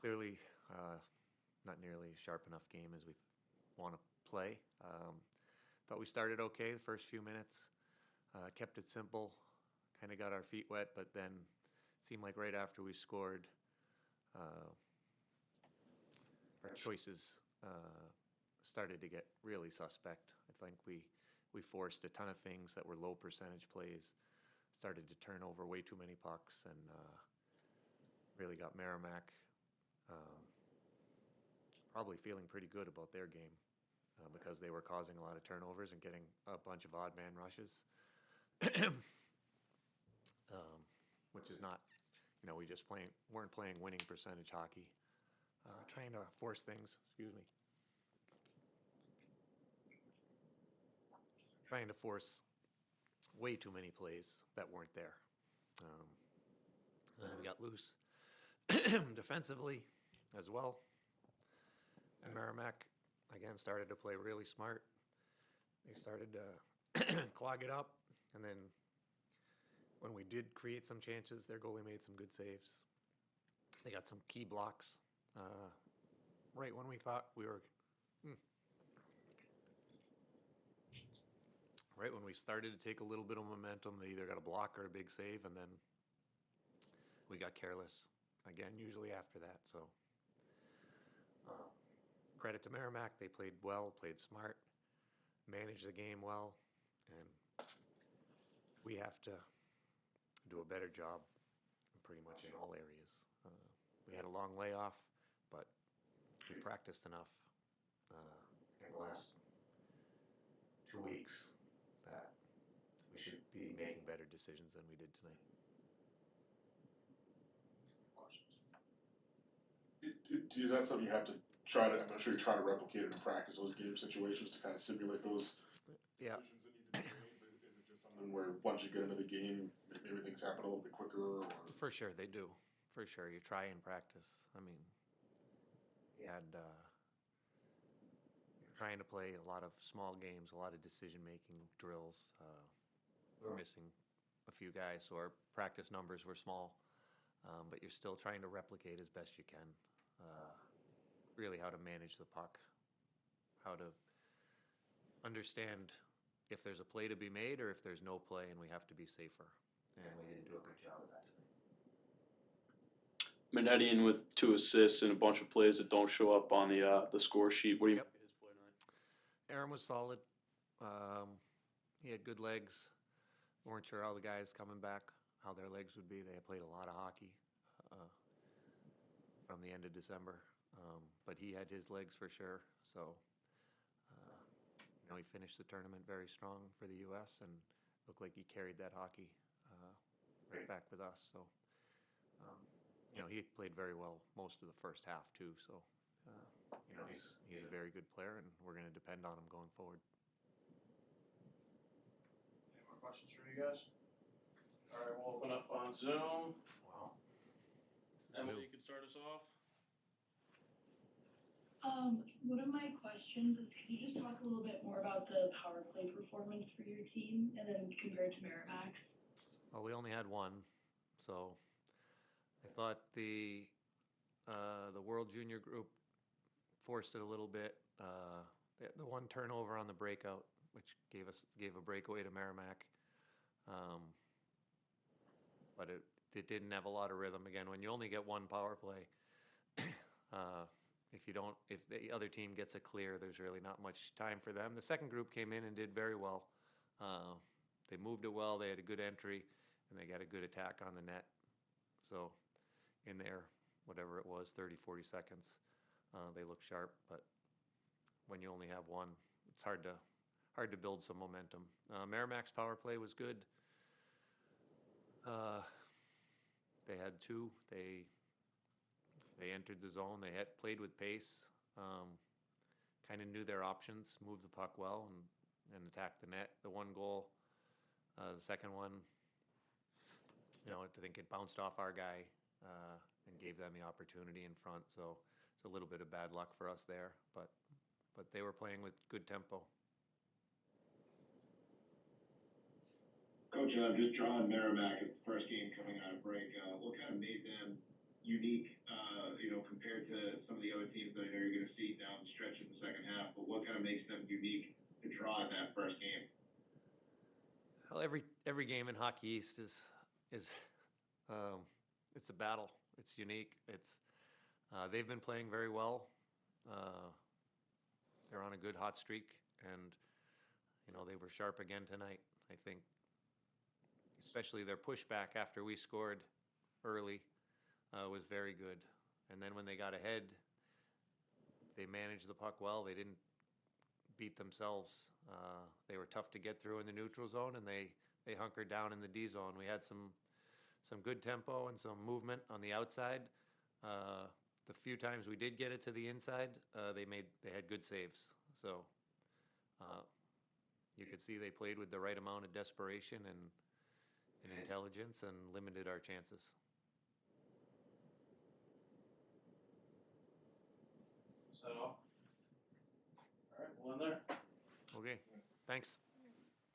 Clearly, not nearly a sharp enough game as we want to play. Thought we started okay the first few minutes, kept it simple, kind of got our feet wet, but then it seemed like right after we scored, uh, our choices started to get really suspect. I think we forced a ton of things that were low percentage plays, started to turn over way too many pucks, and really got Merrimack um, probably feeling pretty good about their game because they were causing a lot of turnovers and getting a bunch of odd man rushes, which is not, we just weren't playing winning percentage hockey. Trying to force things, excuse me, trying to force way too many plays that weren't there. Um, and then we got loose defensively as well. And Merrimack, again, started to play really smart. They started to clog it up. And then when we did create some chances, their goalie made some good saves. They got some key blocks right when we thought we were... Right when we started to take a little bit of momentum, they either got a block or a big save, and then we got careless again, usually after that. So credit to Merrimack. They played well, played smart, managed the game well, and we have to do a better job pretty much in all areas. We had a long layoff, but we practiced enough in the last 2 weeks that we should be making better decisions than we did tonight. Is that something you have to try to? I'm sure you try to replicate it in practice, those game situations, to kind of simulate those Yeah. decisions that need to be made. But is it just something where once you get into the game, maybe things happen a little bit quicker? Or... For sure, they do. For sure, you try and practice. I mean, we had trying to play a lot of small games, a lot of decision-making drills. We were missing a few guys, so our practice numbers were small. But you're still trying to replicate as best you can, really how to manage the puck, how to understand if there's a play to be made or if there's no play and we have to be safer. And we didn't do a good job of that tonight. Manetti with 2 assists and a bunch of plays that don't show up on the score sheet. What do you make of his play tonight? Aaron was solid. He had good legs. We weren't sure how the guys coming back, how their legs would be. They had played a lot of hockey from the end of December. But he had his legs for sure. So, he finished the tournament very strong for the U.S. and looked like he carried that hockey right back with us. So, he played very well most of the first half too. So, he's a very good player, and we're going to depend on him going forward. Any more questions from you guys? All right, we'll open up on Zoom. Wow. Emily, you can start us off. One of my questions is, can you just talk a little bit more about the power play performance for your team and then compared to Merrimack's? Well, we only had one, so I thought the World Junior group forced it a little bit. The one turnover on the breakout, which gave a breakaway to Merrimack, but it didn't have a lot of rhythm. Again, when you only get one power play, if the other team gets a clear, there's really not much time for them. The second group came in and did very well. They moved it well. They had a good entry, and they got a good attack on the net. So in there, whatever it was, 30, 40 seconds, they look sharp. But when you only have one, it's hard to build some momentum. Merrimack's power play was good. They had 2. They entered the zone. They had played with pace, kind of knew their options, moved the puck well, and attacked the net. The one goal, the second one, I think it bounced off our guy and gave them the opportunity in front. So it's a little bit of bad luck for us there, but they were playing with good tempo. Coach, I'm just drawing Merrimack as the first game coming out of break. What kind of made them unique, compared to some of the other teams that I know you're going to see down the stretch in the second half? But what kind of makes them unique to draw in that first game? Well, every game in Hockey East is it's a battle. It's unique. They've been playing very well. They're on a good hot streak, and they were sharp again tonight. I think, especially their pushback after we scored early was very good. And then when they got ahead, they managed the puck well. They didn't beat themselves. They were tough to get through in the neutral zone, and they hunkered down in the D zone. We had some good tempo and some movement on the outside. The few times we did get it to the inside, they had good saves. So you could see they played with the right amount of desperation and intelligence and limited our chances. Is that all? All right, we'll end there. Okay, thanks.